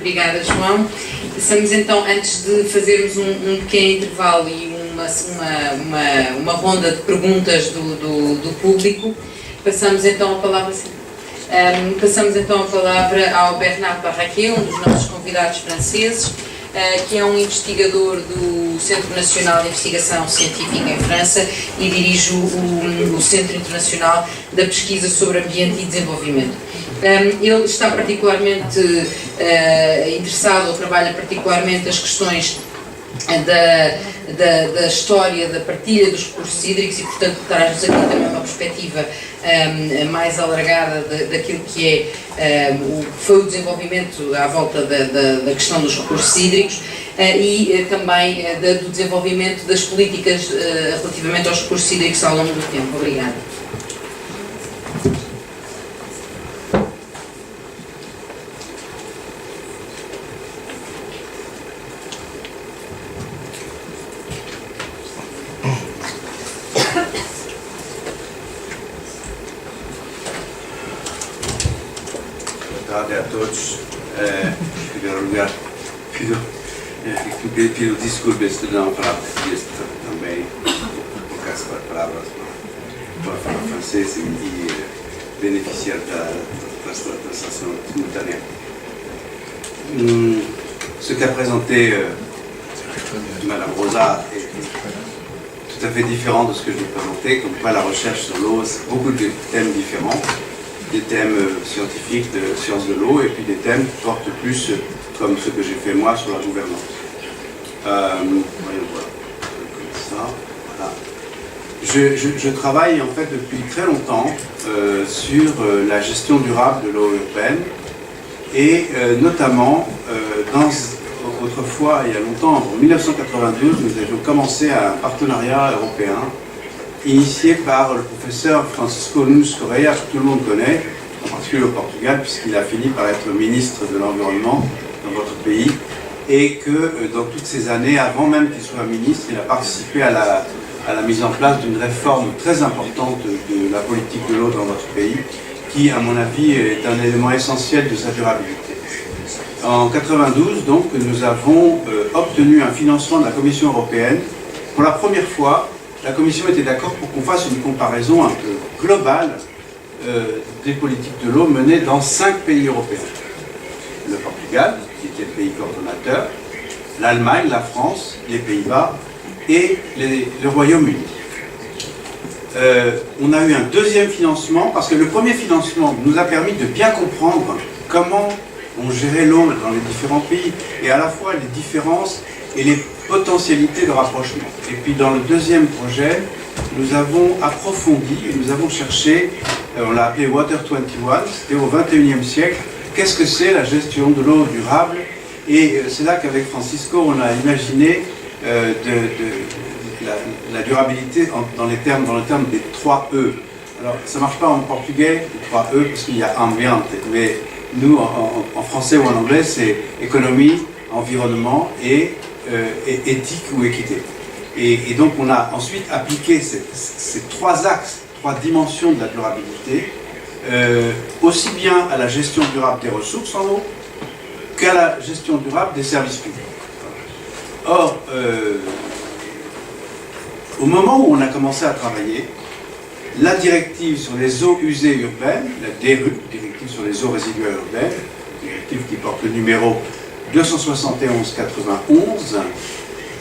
Obrigada, João. Passamos então, antes de fazermos um pequeno intervalo e uma ronda de perguntas do público, passamos então a palavra ao Bernard Barraquet, um dos nossos convidados franceses, que é um investigador do Centro Nacional de Investigação Científica em França e dirige o Centro Internacional da Pesquisa sobre Ambiente e Desenvolvimento. Ele está particularmente interessado, ou trabalha particularmente as questões da história, da partilha dos recursos hídricos e, portanto, traz-nos aqui também uma perspectiva mais alargada daquilo que foi o desenvolvimento à volta da questão dos recursos hídricos e também do desenvolvimento das políticas relativamente aos recursos hídricos ao longo do tempo. Obrigada. Boa tarde a todos. Em primeiro lugar, pido desculpas de não falar português também, poucas palavras para falar francês e beneficiar da translação simultânea. Ce qu'a présenté Madame Rosa est tout à fait différent de ce que je vais présenter, comme quoi la recherche sur l'eau, c'est beaucoup de thèmes différents. Des thèmes scientifiques de sciences de l'eau et puis des thèmes qui portent plus, comme ce que j'ai fait moi, sur la gouvernance. Voyons voir, comme ça. Voilà. Je travaille en fait depuis très longtemps sur la gestion durable de l'eau urbaine et notamment, autrefois, il y a longtemps, en 1992, nous avions commencé un partenariat européen initié par le professeur Francisco Nunes Correia, que tout le monde connaît, en particulier au Portugal, puisqu'il a fini par être ministre de l'Environnement dans votre pays, et que dans toutes ces années, avant même qu'il soit ministre, il a participé à la mise en place d'une réforme très importante de la politique de l'eau dans votre pays, qui, à mon avis, est un élément essentiel de sa durabilité. En 1992, donc, nous avons obtenu un financement de la Commission européenne. Pour la première fois, la Commission était d'accord pour qu'on fasse une comparaison un peu globale des politiques de l'eau menées dans 5 pays européens. Le Portugal, qui était le pays coordonnateur, l'Allemagne, la France, les Pays-Bas et le Royaume-Uni. On a eu un deuxième financement parce que le premier financement nous a permis de bien comprendre comment on gérait l'eau dans les différents pays et à la fois les différences et les potentialités de rapprochement. Et puis dans le deuxième projet, nous avons approfondi et nous avons cherché, on l'a appelé Water 21, c'était au XXIe siècle, qu'est-ce que c'est la gestion de l'eau durable. Et c'est là qu'avec Francisco, on a imaginé la durabilité dans le terme des 3 E. Alors ça ne marche pas en portugais, les 3 E, parce qu'il y a ambiente, mais nous, en français ou en anglais, c'est économie, environnement et éthique ou équité. Et donc on a ensuite appliqué ces 3 axes, 3 dimensions de la durabilité, aussi bien à la gestion durable des ressources en eau qu'à la gestion durable des services publics. Or, au moment où on a commencé à travailler, la directive sur les eaux usées urbaines, la DRU, directive sur les eaux résiduelles urbaines, directive qui porte le numéro 271/91,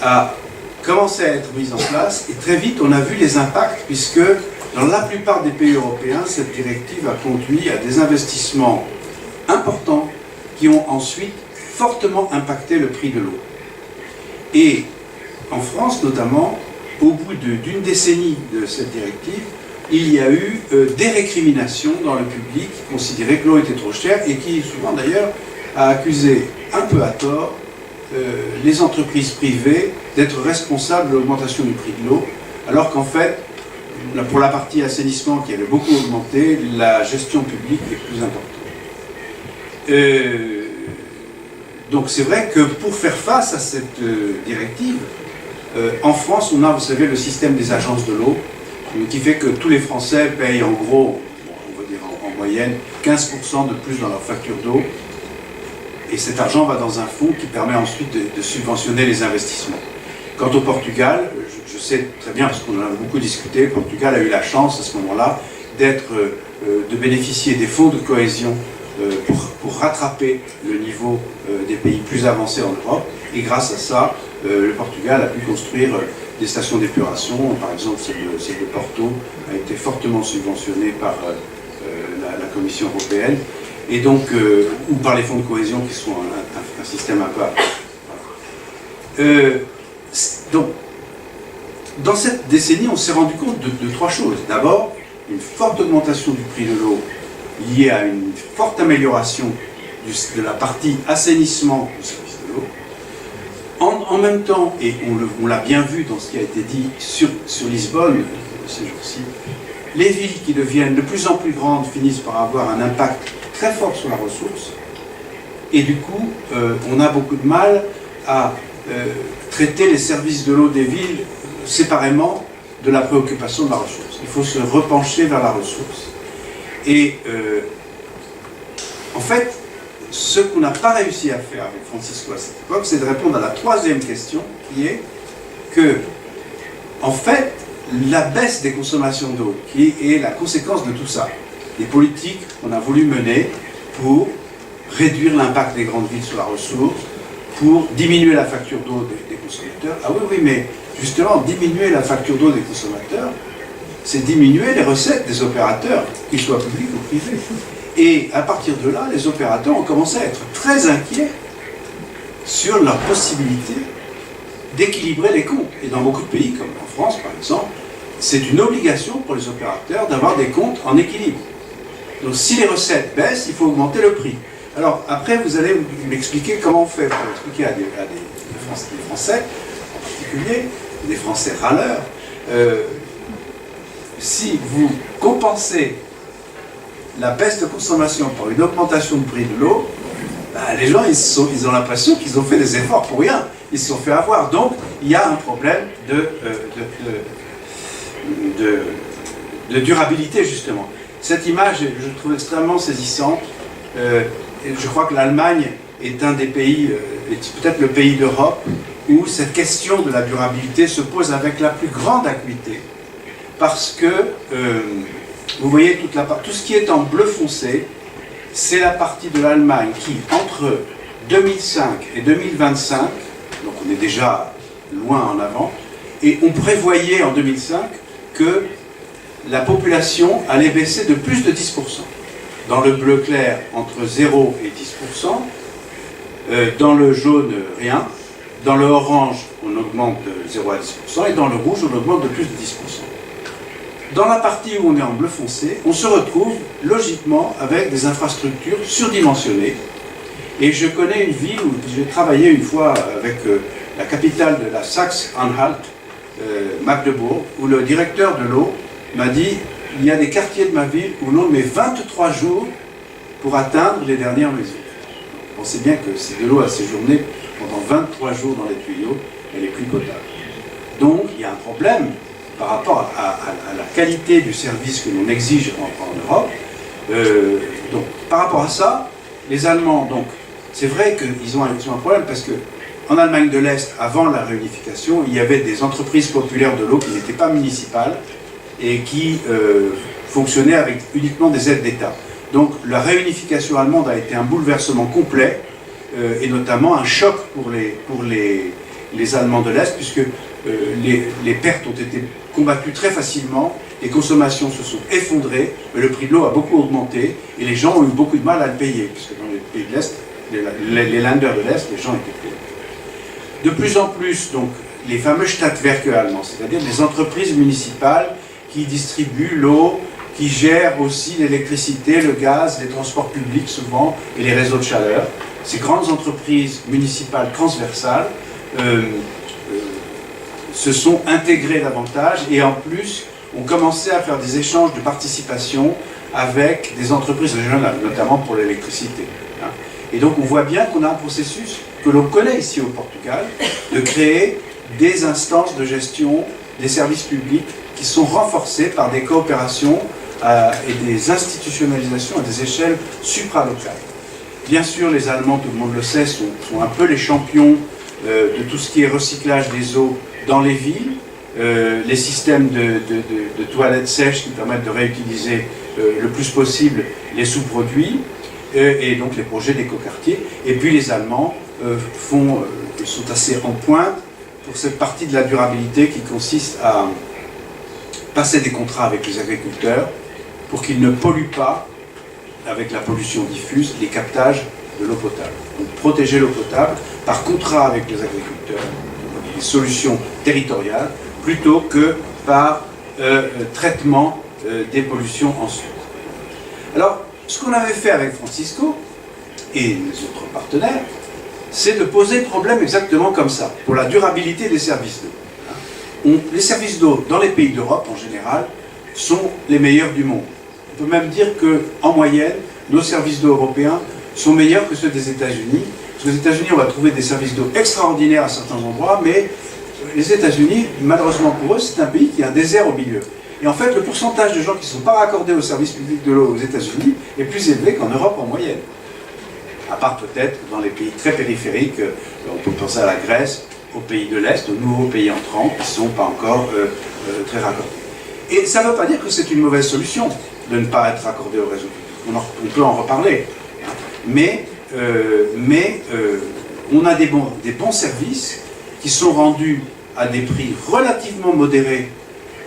a commencé à être mise en place et très vite on a vu les impacts puisque dans la plupart des pays européens, cette directive a conduit à des investissements importants qui ont ensuite fortement impacté le prix de l'eau. Et en France notamment, au bout d'une décennie de cette directive, il y a eu des récriminations dans le public qui considéraient que l'eau était trop chère et qui souvent d'ailleurs a accusé un peu à tort les entreprises privées d'être responsables de l'augmentation du prix de l'eau, alors qu'en fait, pour la partie assainissement qui avait beaucoup augmenté, la gestion publique est plus importante. Donc c'est vrai que pour faire face à cette directive, en France, on a, vous savez, le système des agences de l'eau, qui fait que tous les Français payent en gros, on va dire en moyenne, 15% de plus dans leur facture d'eau. et cet argent va dans un fonds qui permet ensuite de subventionner les investissements. Quant au Portugal, je sais très bien, parce qu'on en a beaucoup discuté, le Portugal a eu la chance à ce moment-là de bénéficier des fonds de cohésion pour rattraper le niveau des pays plus avancés en Europe. Et grâce à ça, le Portugal a pu construire des stations d'épuration. Par exemple, celle de Porto a été fortement subventionnée par la Commission européenne, et donc, ou par les fonds de cohésion qui sont un système un peu à part. Donc, dans cette décennie, on s'est rendu compte de trois choses. D'abord, une forte augmentation du prix de l'eau liée à une forte amélioration de la partie assainissement du service de l'eau. En même temps, et on l'a bien vu dans ce qui a été dit sur Lisbonne ces jours-ci, les villes qui deviennent de plus en plus grandes finissent par avoir un impact très fort sur la ressource, et du coup, on a beaucoup de mal à traiter les services de l'eau des villes séparément de la préoccupation de la ressource. Il faut se repencher vers la ressource. Et en fait, ce qu'on n'a pas réussi à faire avec Francisco à cette époque, c'est de répondre à la troisième question, qui est que, en fait, la baisse des consommations d'eau, qui est la conséquence de tout ça, des politiques qu'on a voulu mener pour réduire l'impact des grandes villes sur la ressource, pour diminuer la facture d'eau des consommateurs. Ah oui, mais justement, diminuer la facture d'eau des consommateurs, c'est diminuer les recettes des opérateurs, qu'ils soient publics ou privés. Et à partir de là, les opérateurs ont commencé à être très inquiets sur leur possibilité d'équilibrer les comptes. Et dans beaucoup de pays, comme en France par exemple, c'est une obligation pour les opérateurs d'avoir des comptes en équilibre. Donc si les recettes baissent, il faut augmenter le prix. Alors après, vous allez m'expliquer comment on fait pour expliquer à des Français, en particulier, des Français râleurs, si vous compensez la baisse de consommation par une augmentation de prix de l'eau, ben, les gens ils ont l'impression qu'ils ont fait des efforts pour rien. Ils se sont fait avoir. Donc il y a un problème de durabilité justement. Cette image, je trouve extrêmement saisissante. Je crois que l'Allemagne est un des pays, peut-être le pays d'Europe, où cette question de la durabilité se pose avec la plus grande acuité. Parce que, vous voyez, tout ce qui est en bleu foncé, c'est la partie de l'Allemagne qui, entre 2005 et 2025, donc on est déjà loin en avant, et on prévoyait en 2005 que la population allait baisser de plus de 10%. Dans le bleu clair, entre 0 et 10%, dans le jaune, rien, dans le orange, on augmente de 0 à 10%, et dans le rouge, on augmente de plus de 10%. Dans la partie où on est en bleu foncé, on se retrouve logiquement avec des infrastructures surdimensionnées. Et je connais une ville où j'ai travaillé une fois avec la capitale de la Saxe-Anhalt, Magdebourg, où le directeur de l'eau m'a dit il y a des quartiers de ma ville où l'on met 23 jours pour atteindre les dernières maisons. Pensez bien que si de l'eau a séjourné pendant 23 jours dans les tuyaux, elle est plus potable. Donc il y a un problème par rapport à la qualité du service que l'on exige en Europe. Donc par rapport à ça, les Allemands, donc c'est vrai qu'ils ont un problème parce que en Allemagne de l'Est, avant la réunification, il y avait des entreprises populaires de l'eau qui n'étaient pas municipales et qui fonctionnaient avec uniquement des aides d'État. Donc la réunification allemande a été un bouleversement complet et notamment un choc pour les Allemands de l'Est puisque les pertes ont été combattues très facilement, les consommations se sont effondrées, mais le prix de l'eau a beaucoup augmenté et les gens ont eu beaucoup de mal à le payer puisque dans les pays de l'Est, les Länder de l'Est, les gens étaient pauvres. De plus en plus, donc, les fameux Stadtwerke allemands, c'est-à-dire des entreprises municipales qui distribuent l'eau, qui gèrent aussi l'électricité, le gaz, les transports publics souvent, et les réseaux de chaleur. Ces grandes entreprises municipales transversales se sont intégrées davantage et en plus ont commencé à faire des échanges de participation avec des entreprises régionales, notamment pour l'électricité. Et donc on voit bien qu'on a un processus que l'on connaît ici au Portugal, de créer des instances de gestion des services publics qui sont renforcées par des coopérations et des institutionnalisations à des échelles supralocales. Bien sûr, les Allemands, tout le monde le sait, sont un peu les champions de tout ce qui est recyclage des eaux dans les villes, les systèmes de toilettes sèches qui permettent de réutiliser le plus possible les sous-produits, et donc les projets d'écoquartier. Et puis les Allemands sont assez en pointe pour cette partie de la durabilité qui consiste à passer des contrats avec les agriculteurs pour qu'ils ne polluent pas, avec la pollution diffuse, les captages de l'eau potable. Donc protéger l'eau potable par contrat avec les agriculteurs, des solutions territoriales, plutôt que par traitement des pollutions ensuite. Alors, ce qu'on avait fait avec Francisco et les autres partenaires, c'est de poser le problème exactement comme ça, pour la durabilité des services d'eau. Les services d'eau dans les pays d'Europe, en général, sont les meilleurs du monde. On peut même dire qu'en moyenne, nos services d'eau européens sont meilleurs que ceux des États-Unis. Parce qu'aux États-Unis, on va trouver des services d'eau extraordinaires à certains endroits, mais les États-Unis, malheureusement pour eux, c'est un pays qui a un désert au milieu. Et en fait, le pourcentage de gens qui ne sont pas raccordés au service public de l'eau aux États-Unis est plus élevé qu'en Europe en moyenne. À part peut-être dans les pays très périphériques, on peut penser à la Grèce, aux pays de l'Est, aux nouveaux pays entrants qui ne sont pas encore très raccordés. Et ça ne veut pas dire que c'est une mauvaise solution de ne pas être raccordé au réseau public. On peut en reparler. Mais on a des bons services qui sont rendus à des prix relativement modérés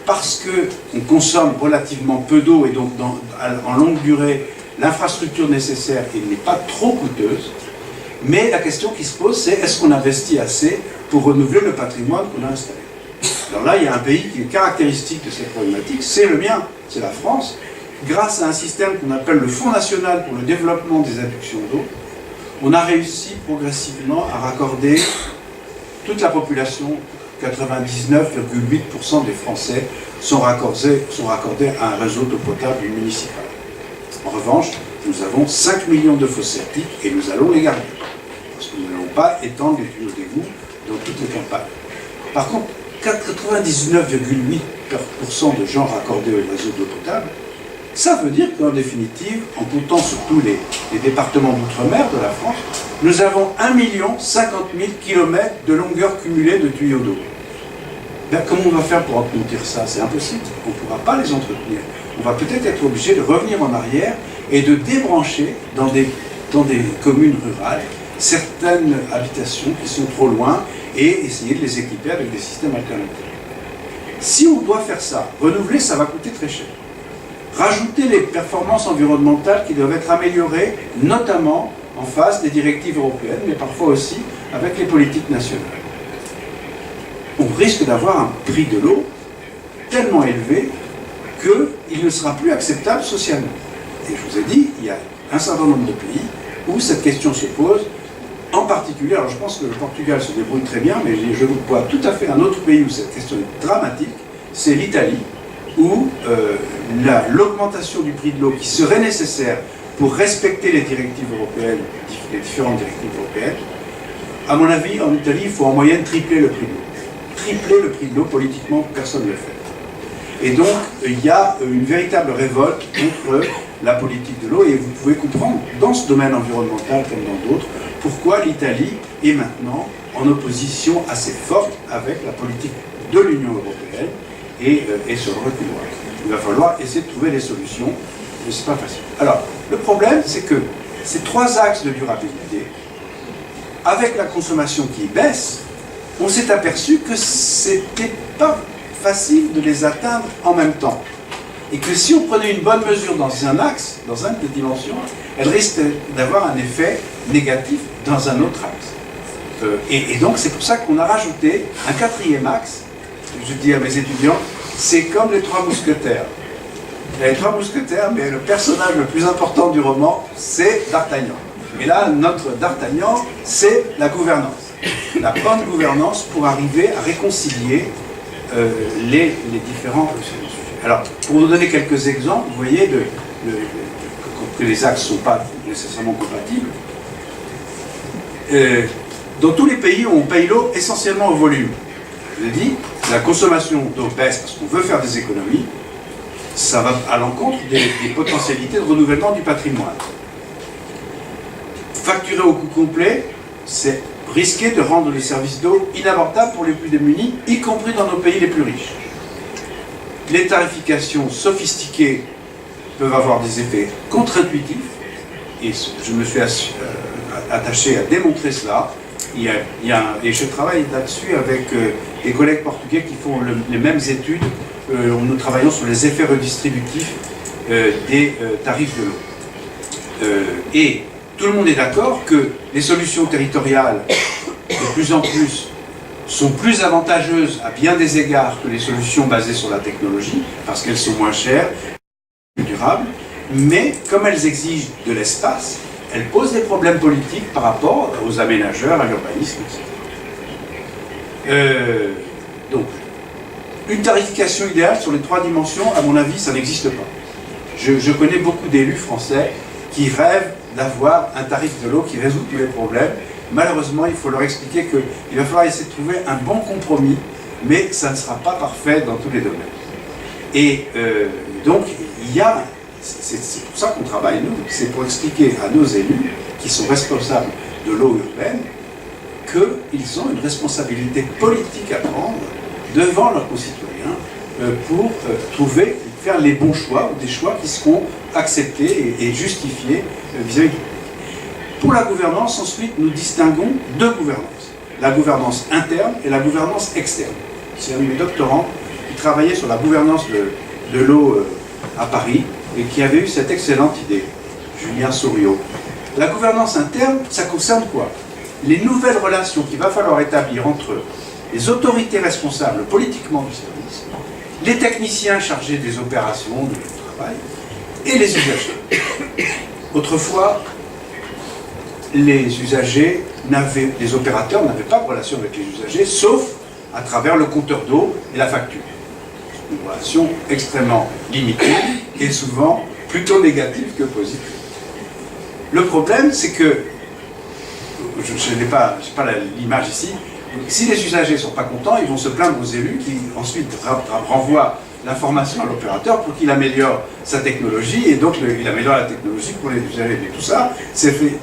parce qu'on consomme relativement peu d'eau et donc en longue durée, l'infrastructure nécessaire n'est pas trop coûteuse. Mais la question qui se pose, c'est est-ce qu'on investit assez pour renouveler le patrimoine qu'on a installé? Alors là, il y a un pays qui est caractéristique de cette problématique, c'est le mien, c'est la France. Grâce à un système qu'on appelle le Fonds national pour le développement des adductions d'eau, on a réussi progressivement à raccorder toute la population. 99,8% des Français sont raccordés à un réseau d'eau potable municipal. En revanche, nous avons 5 millions de fosses septiques et nous allons les garder. Parce que nous n'allons pas étendre les tuyaux d'égout dans toutes les campagnes. Par contre, 99,8% de gens raccordés au réseau d'eau potable, ça veut dire qu'en définitive, en comptant sur tous les départements d'outre-mer de la France, nous avons 1 50 000 km de longueur cumulée de tuyaux d'eau. Ben, comment on va faire pour entretenir ça? C'est impossible, on ne pourra pas les entretenir. On va peut-être être obligé de revenir en arrière et de débrancher dans des communes rurales certaines habitations qui sont trop loin et essayer de les équiper avec des systèmes alternatifs. Si on doit faire ça, renouveler, ça va coûter très cher. Rajouter les performances environnementales qui doivent être améliorées, notamment en face des directives européennes, mais parfois aussi avec les politiques nationales. On risque d'avoir un prix de l'eau tellement élevé qu'il ne sera plus acceptable socialement. Et je vous ai dit, il y a un certain nombre de pays où cette question se pose, en particulier, alors je pense que le Portugal se débrouille très bien, mais je vous vois tout à fait un autre pays où cette question est dramatique, c'est l'Italie, où l'augmentation du prix de l'eau qui serait nécessaire pour respecter les directives européennes, les différentes directives européennes, à mon avis, en Italie, il faut en moyenne tripler le prix de l'eau. Tripler le prix de l'eau, politiquement, personne ne le fait. Et donc, il y a une véritable révolte contre la politique de l'eau, et vous pouvez comprendre, dans ce domaine environnemental comme dans d'autres, pourquoi l'Italie est maintenant en opposition assez forte avec la politique de l'Union européenne et se reculoir. Il va falloir essayer de trouver des solutions, mais ce n'est pas facile. Alors, le problème, c'est que ces trois axes de durabilité, avec la consommation qui baisse, on s'est aperçu que c'était pas facile de les atteindre en même temps. Et que si on prenait une bonne mesure dans un axe, dans une des dimensions, elle risque d'avoir un effet négatif dans un autre axe. Et donc c'est pour ça qu'on a rajouté un quatrième axe. Je dis à mes étudiants, c'est comme les trois mousquetaires. Il y a les trois mousquetaires, mais le personnage le plus important du roman, c'est D'Artagnan. Et là, notre D'Artagnan, c'est la gouvernance. La bonne gouvernance pour arriver à réconcilier les différents sujets. Alors, pour vous donner quelques exemples, vous voyez que les axes ne sont pas nécessairement compatibles. Dans tous les pays, on paye l'eau essentiellement au volume. Je vous ai dit, la consommation d'eau baisse parce qu'on veut faire des économies. Ça va à l'encontre des potentialités de renouvellement du patrimoine. complet, c'est risquer de rendre les services d'eau inabordables pour les plus démunis, y compris dans nos pays les plus riches. Les tarifications sophistiquées peuvent avoir des effets contre-intuitifs, et je me suis attaché à démontrer cela. Et je travaille là-dessus avec des collègues portugais qui font les mêmes études. Nous travaillons sur les effets redistributifs des tarifs de l'eau. Et tout le monde est d'accord que les solutions territoriales, de plus en plus, sont plus avantageuses à bien des égards que les solutions basées sur la technologie, parce qu'elles sont moins chères, plus durables, mais comme elles exigent de l'espace, elles posent des problèmes politiques par rapport aux aménageurs, à l'urbanisme, etc. Donc, une tarification idéale sur les 3 dimensions, à mon avis, ça n'existe pas. Je connais beaucoup d'élus français qui rêvent d'avoir un tarif de l'eau qui résout tous les problèmes. Malheureusement, il faut leur expliquer qu'il va falloir essayer de trouver un bon compromis, mais ça ne sera pas parfait dans tous les domaines. Et donc, c'est pour ça qu'on travaille, nous, c'est pour expliquer à nos élus, qui sont responsables de l'eau urbaine, qu'ils ont une responsabilité politique à prendre devant leurs concitoyens pour faire les bons choix, ou des choix qui seront acceptés et justifiés vis-à-vis du public. Pour la gouvernance, ensuite, nous distinguons 2 gouvernances. La gouvernance interne et la gouvernance externe. C'est un de mes doctorants qui travaillait sur la gouvernance de l'eau à Paris et qui avait eu cette excellente idée, Julien Souriau. La gouvernance interne, ça concerne quoi? Les nouvelles relations qu'il va falloir établir entre les autorités responsables politiquement du service, les techniciens chargés des opérations, du travail, et les usagers. Autrefois, les opérateurs n'avaient pas de relation avec les usagers, sauf à travers le compteur d'eau et la facture. Une relation extrêmement limitée et souvent plutôt négative que positive. Le problème, c'est que, je n'ai pas l'image ici, si les usagers ne sont pas contents, ils vont se plaindre aux élus qui ensuite renvoient l'information à l'opérateur pour qu'il améliore sa technologie, et donc il améliore la technologie pour les usagers. Mais tout ça,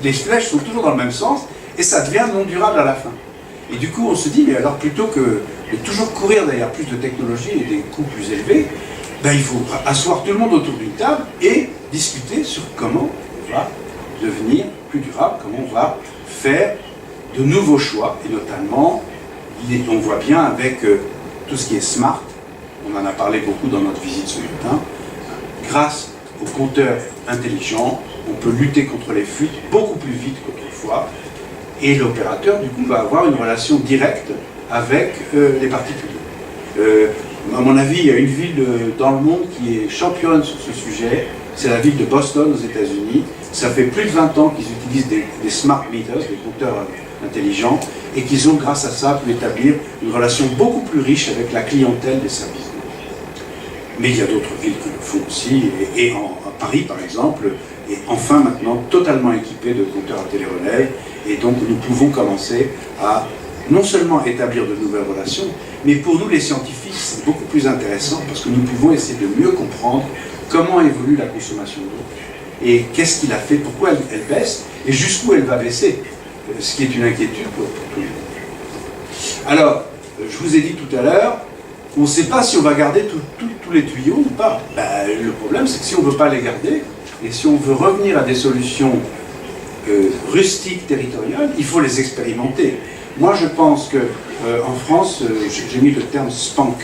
les flèches sont toujours dans le même sens, et ça devient non durable à la fin. Et du coup, on se dit, mais alors plutôt que de toujours courir derrière plus de technologie et des coûts plus élevés, ben, il faut asseoir tout le monde autour d'une table et discuter sur comment on va devenir plus durable, comment on va faire de nouveaux choix, et notamment, on voit bien avec tout ce qui est smart, on en a parlé beaucoup dans notre visite ce matin, grâce aux compteurs intelligents, on peut lutter contre les fuites beaucoup plus vite qu'autrefois, et l'opérateur, du coup, va avoir une relation directe avec les particuliers. À mon avis, il y a une ville dans le monde qui est championne sur ce sujet, c'est la ville de Boston aux États-Unis. Ça fait plus de 20 ans qu'ils utilisent des smart meters, des compteurs intelligents, et qu'ils ont, grâce à ça, pu établir une relation beaucoup plus riche avec la clientèle des services d'eau. Mais il y a d'autres villes qui le font aussi, et à Paris, par exemple, est enfin maintenant totalement équipé de compteurs à télérelais, et donc nous pouvons commencer à non seulement établir de nouvelles relations, mais pour nous les scientifiques c'est beaucoup plus intéressant parce que nous pouvons essayer de mieux comprendre comment évolue la consommation d'eau et qu'est-ce qu'il a fait, pourquoi elle baisse et jusqu'où elle va baisser, ce qui est une inquiétude pour tout le monde. Alors, je vous ai dit tout à l'heure, on ne sait pas si on va garder tous les tuyaux ou pas. Ben, le problème c'est que si on ne veut pas les garder et si on veut revenir à des solutions rustiques, territoriales, il faut les expérimenter. Moi, je pense qu'en France, j'ai mis le terme SPANC,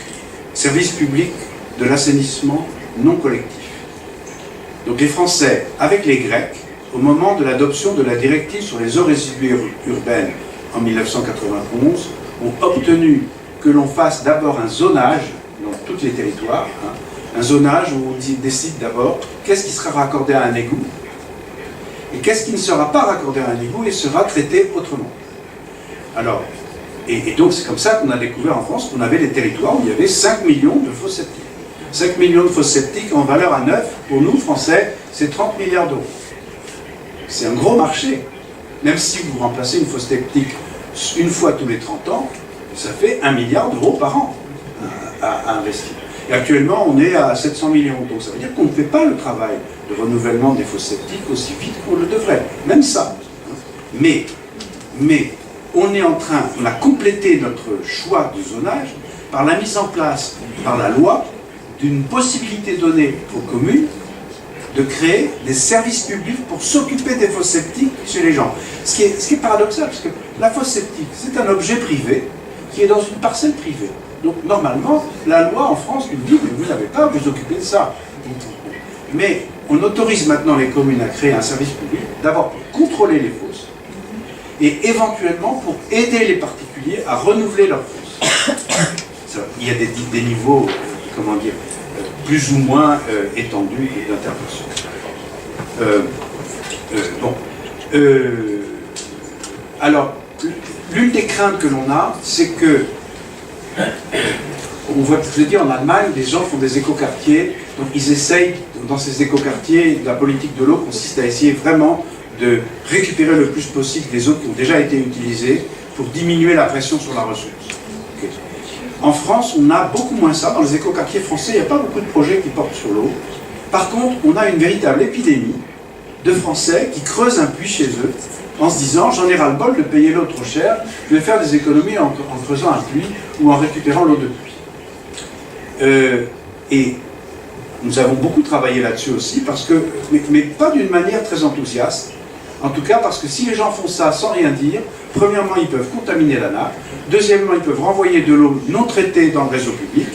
Service public de l'assainissement non collectif. Donc les Français, avec les Grecs, au moment de l'adoption de la directive sur les eaux résiduelles urbaines en 1991, ont obtenu que l'on fasse d'abord un zonage dans tous les territoires, un zonage où on décide d'abord qu'est-ce qui sera raccordé à un égout et qu'est-ce qui ne sera pas raccordé à un égout et sera traité autrement. Alors, et donc c'est comme ça qu'on a découvert en France qu'on avait des territoires où il y avait 5 millions de fosses septiques. 5 millions de fosses septiques en valeur à neuf, pour nous, Français, c'est 30 milliards d'euros. C'est un gros marché. Même si vous remplacez une fosse septique une fois tous les 30 ans, ça fait 1 milliard d'euros par an à investir. Et actuellement, on est à 700 millions. Donc ça veut dire qu'on ne fait pas le travail de renouvellement des fosses septiques aussi vite qu'on le devrait. Même ça. Mais on est en train, on a complété notre choix de zonage par la mise en place, par la loi, d'une possibilité donnée aux communes de créer des services publics pour s'occuper des fosses septiques chez les gens. Ce qui est paradoxal, parce que la fosse septique, c'est un objet privé qui est dans une parcelle privée. Donc normalement, la loi en France nous dit, mais vous n'avez pas à vous occuper de ça. Mais on autorise maintenant les communes à créer un service public, d'abord pour contrôler les fosses, et éventuellement pour aider les particuliers à renouveler leurs fosses. Il y a des niveaux, comment dire, plus ou moins étendus d'intervention. Alors, l'une des craintes que l'on a, c'est que, on voit, je veux dire, en Allemagne, les gens font des écoquartiers, donc ils essayent, dans ces écoquartiers, la politique de l'eau consiste à essayer vraiment de récupérer le plus possible des eaux qui ont déjà été utilisées pour diminuer la pression sur la ressource. Okay. En France, on a beaucoup moins ça. Dans les écoquartiers français, il n'y a pas beaucoup de projets qui portent sur l'eau. Par contre, on a une véritable épidémie de Français qui creusent un puits chez eux en se disant « j'en ai ras-le-bol de payer l'eau trop cher, je vais faire des économies en creusant un puits ou en récupérant l'eau de puits ». Et nous avons beaucoup travaillé là-dessus aussi, parce que, mais pas d'une manière très enthousiaste. En tout cas, parce que si les gens font ça sans rien dire, premièrement, ils peuvent contaminer la nappe, deuxièmement, ils peuvent renvoyer de l'eau non traitée dans le réseau public,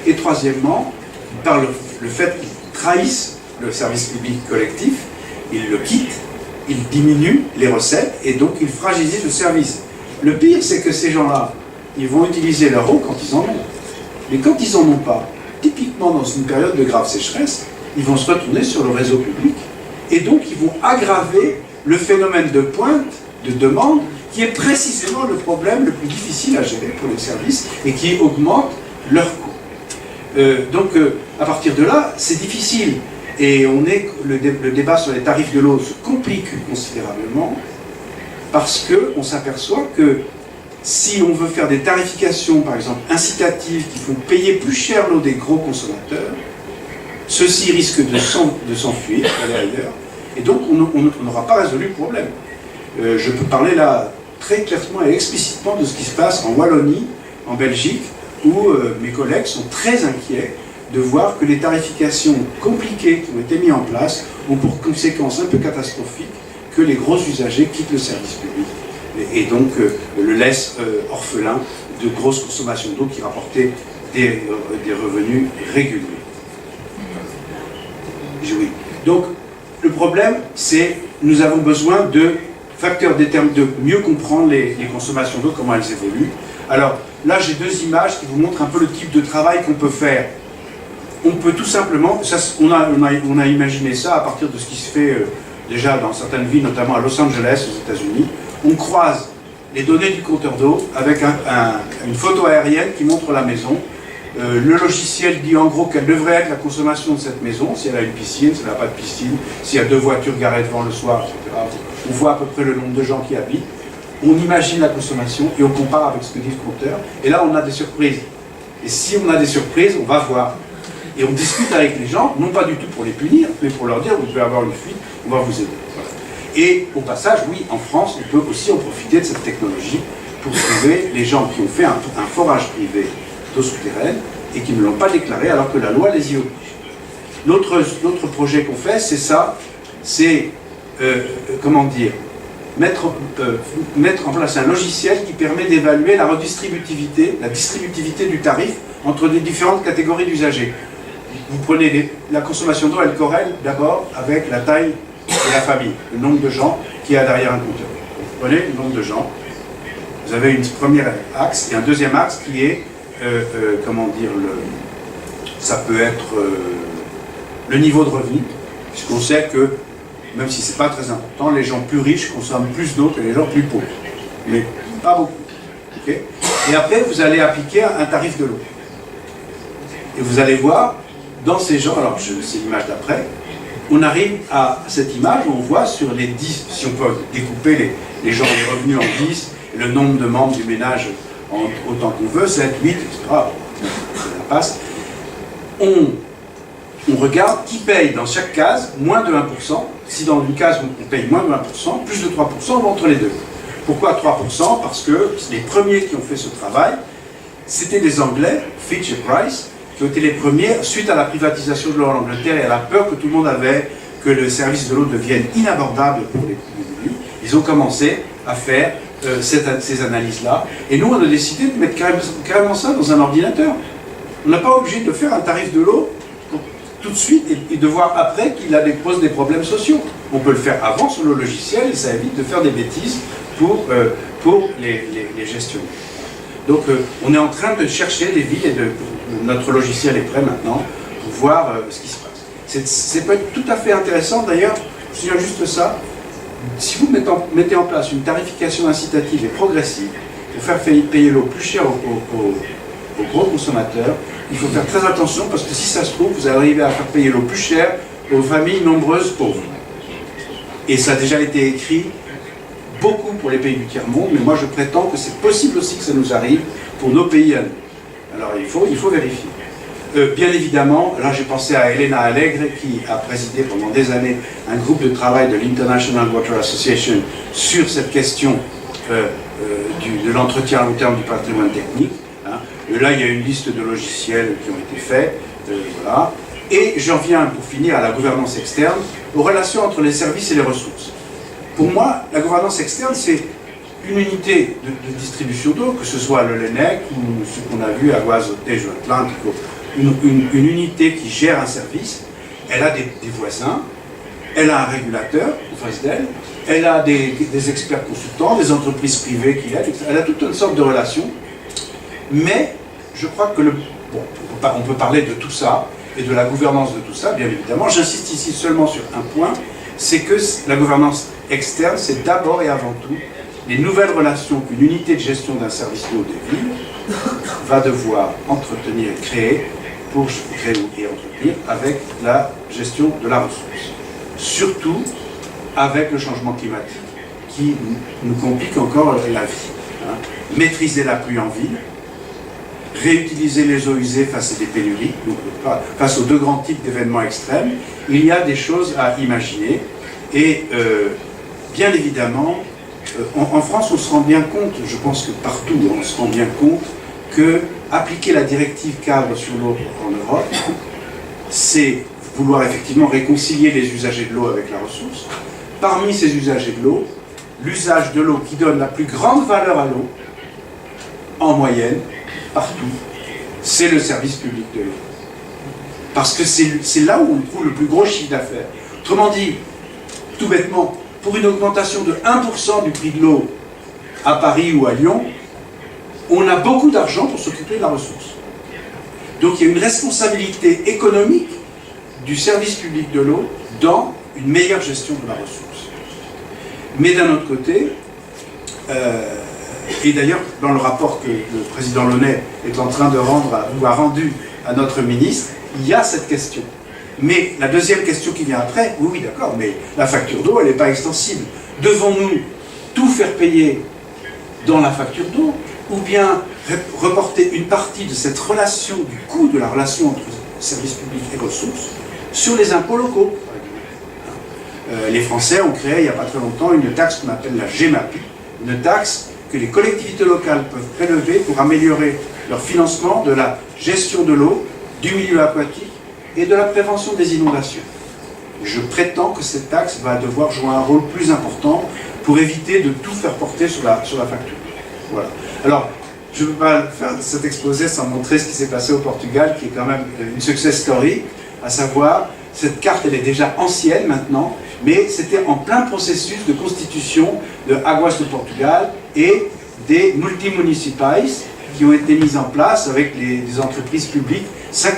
et troisièmement, par le fait qu'ils trahissent le service public collectif, ils le quittent, ils diminuent les recettes, et donc ils fragilisent le service. Le pire, c'est que ces gens-là, ils vont utiliser leur eau quand ils en ont. Mais quand ils n'en ont pas, typiquement dans une période de grave sécheresse, ils vont se retourner sur le réseau public, et donc ils vont aggraver le phénomène de pointe, de demande, qui est précisément le problème le plus difficile à gérer pour les services et qui augmente leur coût. À partir de là, c'est difficile. Et le débat sur les tarifs de l'eau se complique considérablement parce qu'on s'aperçoit que si on veut faire des tarifications, par exemple, incitatives, qui font payer plus cher l'eau des gros consommateurs, ceux-ci risquent de s'enfuir, d'aller ailleurs. Et donc, on n'aura pas résolu le problème. Je peux parler là très clairement et explicitement de ce qui se passe en Wallonie, en Belgique, où mes collègues sont très inquiets de voir que les tarifications compliquées qui ont été mises en place ont pour conséquence un peu catastrophique que les gros usagers quittent le service public et donc le laissent orphelin de grosses consommations d'eau qui rapportaient des revenus réguliers. Oui. Donc, le problème, c'est nous avons besoin de facteurs déterminants, de mieux comprendre les consommations d'eau, comment elles évoluent. Alors, là, j'ai deux images qui vous montrent un peu le type de travail qu'on peut faire. On peut tout simplement, on a imaginé ça à partir de ce qui se fait déjà dans certaines villes, notamment à Los Angeles, aux États-Unis. On croise les données du compteur d'eau avec une photo aérienne qui montre la maison. Le logiciel dit en gros quelle devrait être la consommation de cette maison, si elle a une piscine, si elle n'a pas de piscine, s'il y a 2 voitures garées devant le soir, etc. On voit à peu près le nombre de gens qui habitent. On imagine la consommation et on compare avec ce que dit le compteur. Et là, on a des surprises. Et si on a des surprises, on va voir. Et on discute avec les gens, non pas du tout pour les punir, mais pour leur dire, vous pouvez avoir une fuite, on va vous aider. Voilà. Et au passage, oui, en France, on peut aussi en profiter de cette technologie pour trouver les gens qui ont fait un forage privé d'eau souterraine et qui ne l'ont pas déclaré alors que la loi les y oblige. L'autre projet qu'on fait, c'est ça, c'est, comment dire, mettre en place un logiciel qui permet d'évaluer la distributivité du tarif entre les différentes catégories d'usagers. Vous prenez la consommation d'eau, elle corrèle d'abord avec la taille de la famille, le nombre de gens qu'il y a derrière un compteur. Vous prenez le nombre de gens, vous avez une première axe et un deuxième axe qui est, comment dire, ça peut être le niveau de revenu, puisqu'on sait que, même si ce n'est pas très important, les gens plus riches consomment plus d'eau que les gens plus pauvres. Mais pas beaucoup. Okay. Et après, vous allez appliquer un tarif de l'eau. Et vous allez voir, dans ces gens, alors c'est l'image d'après, on arrive à cette image où on voit sur les 10, si on peut découper les gens de revenus en 10, le nombre de membres du ménage en autant qu'on veut, 7, 8, etc. Ça passe. On regarde qui paye dans chaque case moins de 1%, si dans une case on paye moins de 20%, plus de 3%, on va entre les deux. Pourquoi 3%? Parce que les premiers qui ont fait ce travail, c'était les Anglais, Fitch et Price, qui ont été les premiers, suite à la privatisation de l'eau en Angleterre et à la peur que tout le monde avait que le service de l'eau devienne inabordable pour les plus. Ils ont commencé à faire ces analyses-là. Et nous, on a décidé de mettre carrément ça dans un ordinateur. On n'a pas obligé de faire un tarif de l'eau tout de suite et de voir après qu'il pose des problèmes sociaux. On peut le faire avant sur le logiciel et ça évite de faire des bêtises pour les gestionnaires. Donc on est en train de chercher des villes et notre logiciel est prêt maintenant pour voir ce qui se passe. C'est pas tout à fait intéressant d'ailleurs, je dirais juste ça, si vous mettez en place une tarification incitative et progressive pour faire payer l'eau plus cher aux gros consommateurs, il faut faire très attention parce que si ça se trouve, vous allez arriver à faire payer l'eau plus cher aux familles nombreuses pauvres. Et ça a déjà été écrit beaucoup pour les pays du tiers-monde, mais moi je prétends que c'est possible aussi que ça nous arrive pour nos pays à nous. Alors il faut vérifier. Bien évidemment, là j'ai pensé à Elena Alegre qui a présidé pendant des années un groupe de travail de l'International Water Association sur cette question de l'entretien à long terme du patrimoine technique. Hein. Là il y a une liste de logiciels qui ont été faits. Voilà. Et j'en viens pour finir à la gouvernance externe, aux relations entre les services et les ressources. Pour moi, la gouvernance externe, c'est une unité de distribution d'eau, que ce soit le LENEC ou ce qu'on a vu à Guazotejo Atlantico, une unité qui gère un service. Elle a des voisins, elle a un régulateur en face d'elle, elle a des experts consultants, des entreprises privées qui l'aident, elle a toute une sorte de relations. Mais je crois que on peut parler de tout ça et de la gouvernance de tout ça, bien évidemment. J'insiste ici seulement sur un point, c'est que la gouvernance externe, c'est d'abord et avant tout les nouvelles relations qu'une unité de gestion d'un service d'eau des villes va devoir entretenir et créer pour créer et entretenir avec la gestion de la ressource. Surtout avec le changement climatique qui nous complique encore la vie. Hein. Maîtriser la pluie en ville, réutiliser les eaux usées face à des pénuries, donc face aux deux grands types d'événements extrêmes, il y a des choses à imaginer et bien évidemment, en France on se rend bien compte, je pense que partout on se rend bien compte que appliquer la directive cadre sur l'eau en Europe, c'est vouloir effectivement réconcilier les usagers de l'eau avec la ressource. Parmi ces usagers de l'eau, l'usage de l'eau qui donne la plus grande valeur à l'eau, en moyenne, partout, c'est le service public de l'eau. Parce que c'est là où on trouve le plus gros chiffre d'affaires. Autrement dit, tout bêtement, pour une augmentation de 1% du prix de l'eau à Paris ou à Lyon, on a beaucoup d'argent pour s'occuper de la ressource. Donc il y a une responsabilité économique du service public de l'eau dans une meilleure gestion de la ressource. Mais d'un autre côté, et d'ailleurs dans le rapport que le président Launay est en train de rendre, ou a rendu à notre ministre, il y a cette question. Mais la deuxième question qui vient après, oui d'accord, mais la facture d'eau elle n'est pas extensible. Devons-nous tout faire payer dans la facture d'eau ou bien reporter une partie de cette relation, du coût de la relation entre services publics et ressources, sur les impôts locaux. Les Français ont créé il n'y a pas très longtemps une taxe qu'on appelle la GEMAPI, une taxe que les collectivités locales peuvent prélever pour améliorer leur financement de la gestion de l'eau, du milieu aquatique et de la prévention des inondations. Je prétends que cette taxe va devoir jouer un rôle plus important pour éviter de tout faire porter sur la facture. Voilà. Alors, je ne peux pas faire cet exposé sans montrer ce qui s'est passé au Portugal, qui est quand même une success story, à savoir, cette carte elle est déjà ancienne maintenant, mais c'était en plein processus de constitution de Águas do Portugal et des multimunicipais qui ont été mises en place avec des entreprises publiques, 50%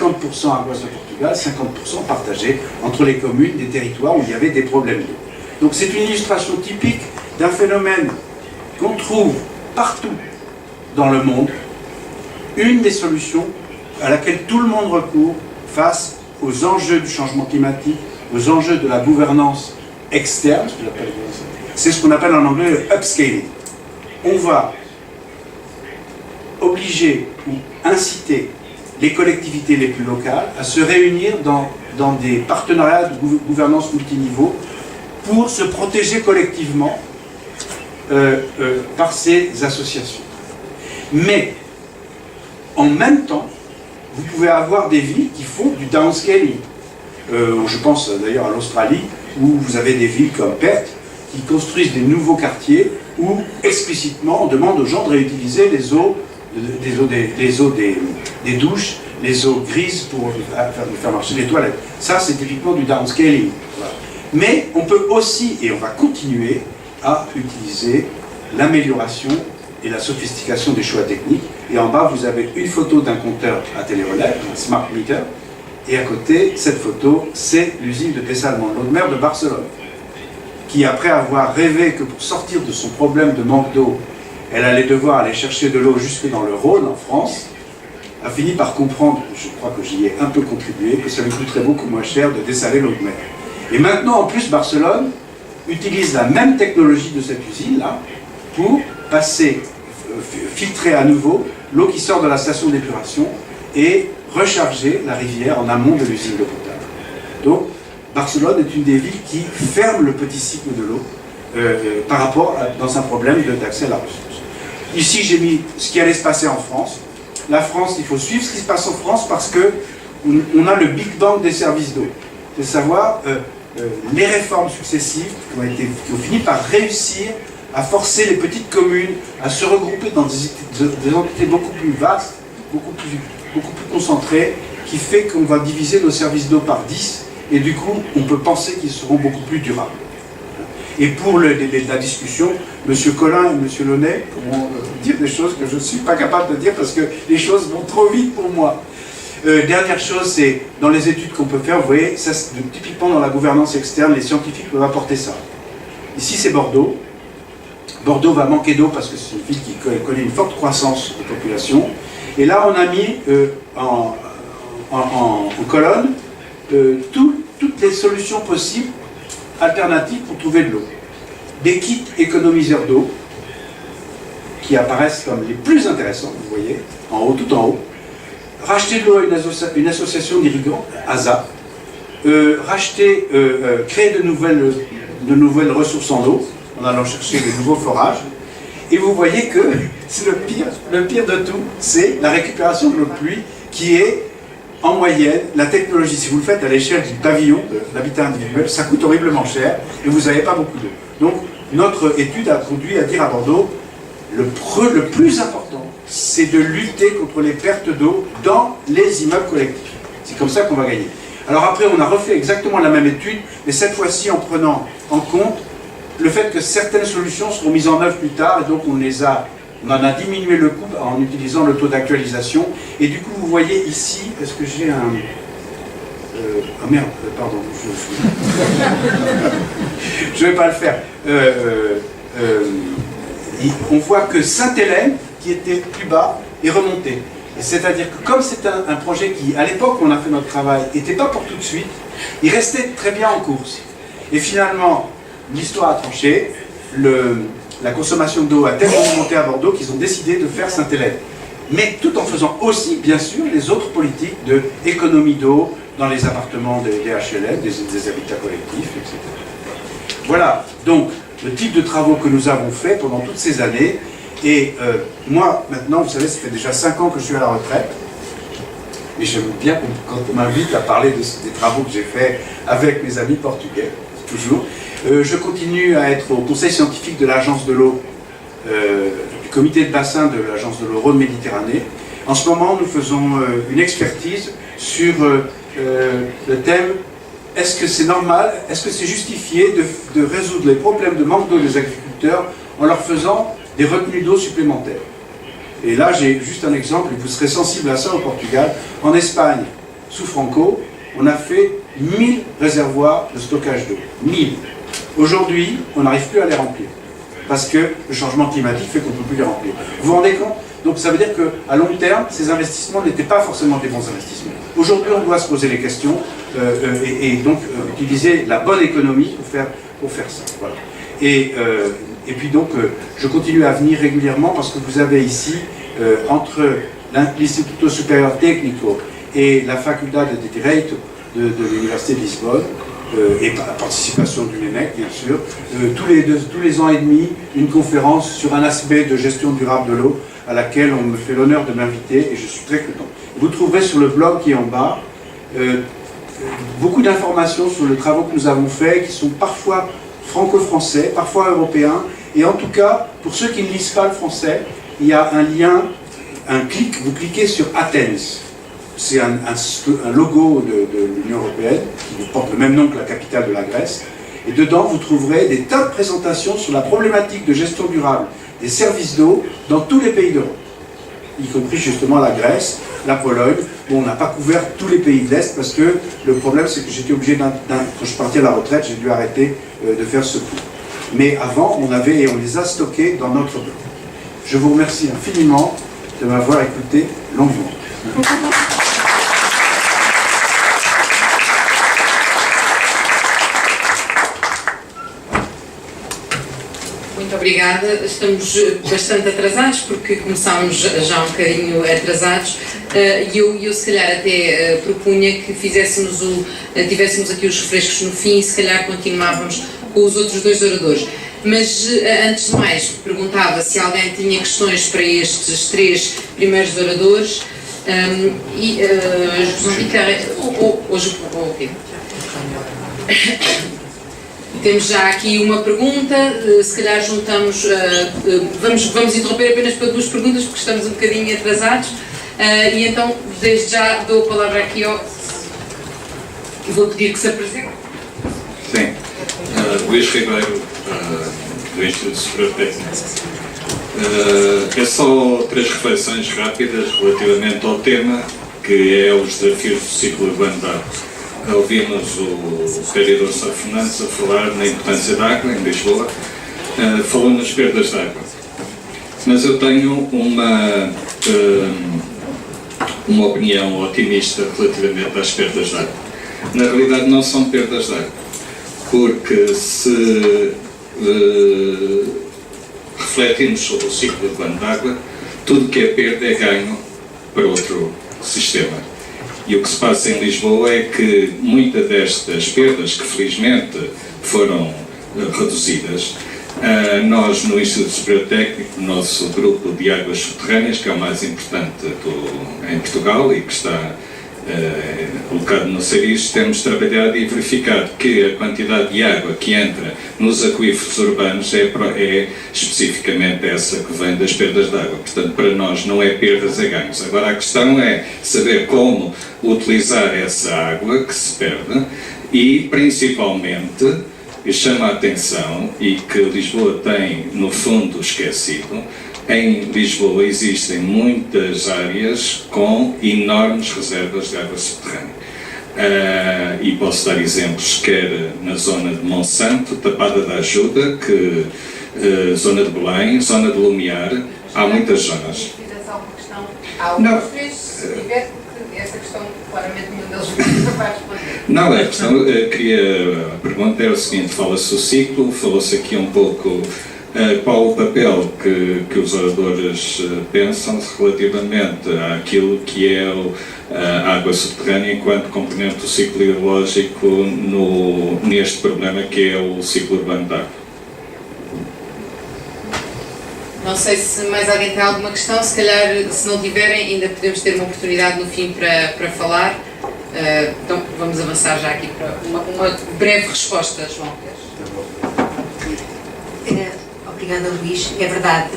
Águas do Portugal, 50% partagés entre les communes des territoires où il y avait des problèmes d'eau. Donc c'est une illustration typique d'un phénomène qu'on trouve partout dans le monde, une des solutions à laquelle tout le monde recourt face aux enjeux du changement climatique, aux enjeux de la gouvernance externe, c'est ce qu'on appelle en anglais le upscaling. On va obliger ou inciter les collectivités les plus locales à se réunir dans des partenariats de gouvernance multiniveau pour se protéger collectivement par ces associations. Mais, en même temps, vous pouvez avoir des villes qui font du downscaling. Je pense d'ailleurs à l'Australie, où vous avez des villes comme Perth, qui construisent des nouveaux quartiers, où explicitement on demande aux gens de réutiliser les eaux des douches, les eaux grises pour faire marcher les toilettes. Ça, c'est typiquement du downscaling. Voilà. Mais on peut aussi, et on va continuer, à utiliser l'amélioration et la sophistication des choix techniques. Et en bas, vous avez une photo d'un compteur à télérelais, un smart meter, et à côté, cette photo, c'est l'usine de dessalement de l'eau de mer de Barcelone, qui, après avoir rêvé que pour sortir de son problème de manque d'eau, elle allait devoir aller chercher de l'eau jusque dans le Rhône, en France, a fini par comprendre, je crois que j'y ai un peu contribué, que ça lui coûterait beaucoup moins cher de dessaler l'eau de mer. Et maintenant, en plus, Barcelone utilise la même technologie de cette usine-là pour filtrer à nouveau l'eau qui sort de la station d'épuration et recharger la rivière en amont de l'usine d'eau potable. Donc, Barcelone est une des villes qui ferme le petit cycle de l'eau par rapport dans un problème d'accès à la ressource. Ici, j'ai mis ce qui allait se passer en France. La France, il faut suivre ce qui se passe en France parce qu'on a le Big Bang des services d'eau. C'est savoir les réformes successives qui ont fini par réussir à forcer les petites communes à se regrouper dans des entités beaucoup plus vastes, beaucoup plus concentrées, qui fait qu'on va diviser nos services d'eau par 10, et du coup, on peut penser qu'ils seront beaucoup plus durables. Et pour la discussion, M. Collin et M. Launay pourront dire des choses que je ne suis pas capable de dire parce que les choses vont trop vite pour moi. Dernière chose, c'est dans les études qu'on peut faire, vous voyez, ça, typiquement dans la gouvernance externe, les scientifiques peuvent apporter ça. Ici, c'est Bordeaux. Bordeaux va manquer d'eau parce que c'est une ville qui connaît une forte croissance de population. Et là, on a mis en colonne toutes les solutions possibles alternatives pour trouver de l'eau. Des kits économiseurs d'eau qui apparaissent comme les plus intéressants, vous voyez, en haut, tout en haut. Racheter de l'eau à une association d'irrigants, ASA. Créer de nouvelles ressources en eau, en allant chercher de nouveaux forages. Et vous voyez que c'est le pire de tout, c'est la récupération de l'eau de pluie qui est en moyenne, la technologie, si vous le faites à l'échelle du pavillon, de l'habitat individuel, ça coûte horriblement cher et vous n'avez pas beaucoup d'eau. Donc, notre étude a conduit à dire à Bordeaux, le plus important, c'est de lutter contre les pertes d'eau dans les immeubles collectifs. C'est comme ça qu'on va gagner. Alors après, on a refait exactement la même étude, mais cette fois-ci en prenant en compte le fait que certaines solutions seront mises en œuvre plus tard, et donc on en a diminué le coût en utilisant le taux d'actualisation. Et du coup, vous voyez ici, est-ce que j'ai un... ah merde, pardon, je ne vais pas le faire. On voit que Sainte-Hélène, qui était plus bas, est remontée. C'est-à-dire que comme c'est un projet qui, à l'époque où on a fait notre travail, n'était pas pour tout de suite, il restait très bien en course. Et finalement, l'histoire a tranché, la consommation d'eau a tellement augmenté à Bordeaux qu'ils ont décidé de faire Sainte-Hélène. Mais tout en faisant aussi, bien sûr, les autres politiques d'économie d'eau dans les appartements des HLM, des habitats collectifs, etc. Voilà, donc, le type de travaux que nous avons fait pendant toutes ces années. Et moi, maintenant, vous savez, ça fait déjà 5 ans que je suis à la retraite. Et j'aime bien quand on m'invite à parler des travaux que j'ai faits avec mes amis portugais, toujours. Je continue à être au conseil scientifique de l'agence de l'eau, du comité de bassin de l'agence de l'eau Rhône-Méditerranée. En ce moment, nous faisons une expertise sur le thème « Est-ce que c'est normal, est-ce que c'est justifié de résoudre les problèmes de manque d'eau des agriculteurs en leur faisant des retenues d'eau supplémentaires ?» Et là, j'ai juste un exemple, et vous serez sensible à ça au Portugal. En Espagne, sous Franco, on a fait 1000 réservoirs de stockage d'eau. 1000. Aujourd'hui, on n'arrive plus à les remplir. Parce que le changement climatique fait qu'on ne peut plus les remplir. Vous vous rendez compte? Donc ça veut dire qu'à long terme, ces investissements n'étaient pas forcément des bons investissements. Aujourd'hui, on doit se poser les questions et donc utiliser la bonne économie pour faire ça. Voilà. Et puis donc, je continue à venir régulièrement parce que vous avez ici, entre l'Instituto Superior Técnico et la Faculdade de Direito de l'Université de Lisbonne, et par la participation du NENEC bien sûr, tous les ans et demi, une conférence sur un aspect de gestion durable de l'eau à laquelle on me fait l'honneur de m'inviter et je suis très content. Vous trouverez sur le blog qui est en bas beaucoup d'informations sur les travaux que nous avons faits qui sont parfois franco-français, parfois européens et en tout cas, pour ceux qui ne lisent pas le français, il y a un lien, vous cliquez sur Athens. C'est un logo de l'Union européenne qui porte le même nom que la capitale de la Grèce. Et dedans, vous trouverez des tas de présentations sur la problématique de gestion durable des services d'eau dans tous les pays d'Europe, y compris justement la Grèce, la Pologne, où on n'a pas couvert tous les pays de l'Est parce que le problème, c'est que j'étais obligé, quand je partais à la retraite, j'ai dû arrêter de faire ce tour. Mais avant, on les a stockés dans notre blog. Je vous remercie infiniment de m'avoir écouté longuement. Muito obrigada. Estamos bastante atrasados porque começámos já um bocadinho atrasados e eu se calhar até propunha que tivéssemos aqui os refrescos no fim e se calhar continuávamos com os outros dois oradores. Mas antes de mais perguntava se alguém tinha questões para estes três primeiros oradores e temos já aqui uma pergunta, se calhar juntamos, vamos interromper apenas para duas perguntas porque estamos um bocadinho atrasados e então desde já dou a palavra aqui ao... Vou pedir que se apresente. Sim, Luís Ribeiro, do Instituto Superior Técnico. É só três reflexões rápidas relativamente ao tema, que é os desafios do ciclo urbano da água. Ouvimos o vereador Sá Fernandes a falar na importância da água em Lisboa, falou nas perdas de água. Mas eu tenho uma opinião otimista relativamente às perdas de água. Na realidade não são perdas de água, porque se refletirmos sobre o ciclo urbano de água, tudo que é perda é ganho para outro sistema. E o que se passa em Lisboa é que muitas destas perdas, que felizmente foram reduzidas, nós no Instituto Superior Técnico, no nosso grupo de águas subterrâneas, que é o mais importante em Portugal e que está colocado no Ceris, temos trabalhado e verificado que a quantidade de água que entra nos aquíferos urbanos é especificamente essa que vem das perdas de água. Portanto, para nós não é perdas, é ganhos. Agora a questão é saber como utilizar essa água que se perde e, principalmente, chama a atenção e que Lisboa tem, no fundo, esquecido. Em Lisboa existem muitas áreas com enormes reservas de água subterrânea. E posso dar exemplos, quer na zona de Monsanto, Tapada da Ajuda, zona de Belém, zona de Lumiar, há muitas zonas. Não. Essa questão, claramente, nenhum deles não vai responder. Não, a pergunta é o seguinte, fala-se o ciclo, falou-se aqui um pouco qual o papel que os oradores pensam relativamente àquilo que é a água subterrânea enquanto componente do ciclo hidrológico neste problema que é o ciclo urbano de água. Não sei se mais alguém tem alguma questão, se calhar, se não tiverem, ainda podemos ter uma oportunidade no fim para falar. Então, vamos avançar já aqui para uma breve resposta, João. Obrigada, Luís. É verdade,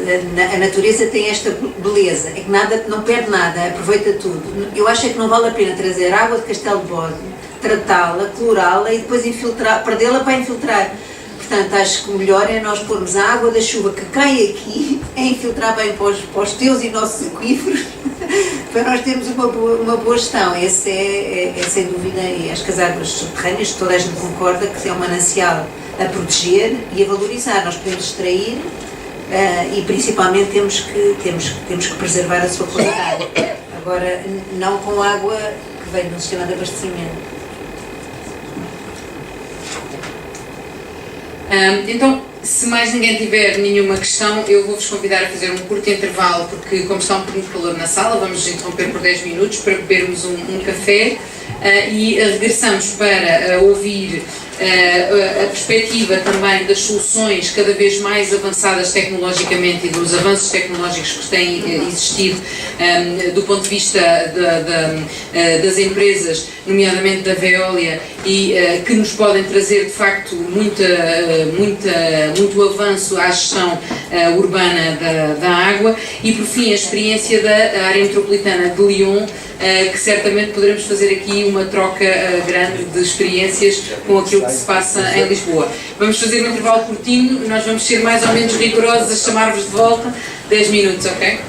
a natureza tem esta beleza, é que não perde nada, aproveita tudo. Eu acho que não vale a pena trazer água de Castelo de Bode, tratá-la, clorá-la e depois perdê-la para infiltrar. Portanto, acho que o melhor é nós pormos a água da chuva que cai aqui, a infiltrar bem para os teus e nossos aquíferos, para nós termos uma boa gestão. Essa é sem dúvida, e acho que as águas subterrâneas, toda a gente concorda que é um manancial a proteger e a valorizar. Nós podemos extrair e principalmente temos que preservar a sua qualidade. Agora, não com água que vem do sistema de abastecimento. Então, se mais ninguém tiver nenhuma questão, eu vou-vos convidar a fazer um curto intervalo, porque como está um pouquinho de calor na sala, vamos interromper por 10 minutos para bebermos um café e regressamos para ouvir a perspectiva também das soluções cada vez mais avançadas tecnologicamente e dos avanços tecnológicos que têm existido do ponto de vista das empresas, nomeadamente da Veolia, e que nos podem trazer de facto muito avanço à gestão urbana da água, e por fim a experiência da área metropolitana de Lyon, que certamente poderemos fazer aqui uma troca grande de experiências com aquilo que se passa em Lisboa. Vamos fazer um intervalo curtinho, nós vamos ser mais ou menos rigorosos a chamar-vos de volta, 10 minutos, ok?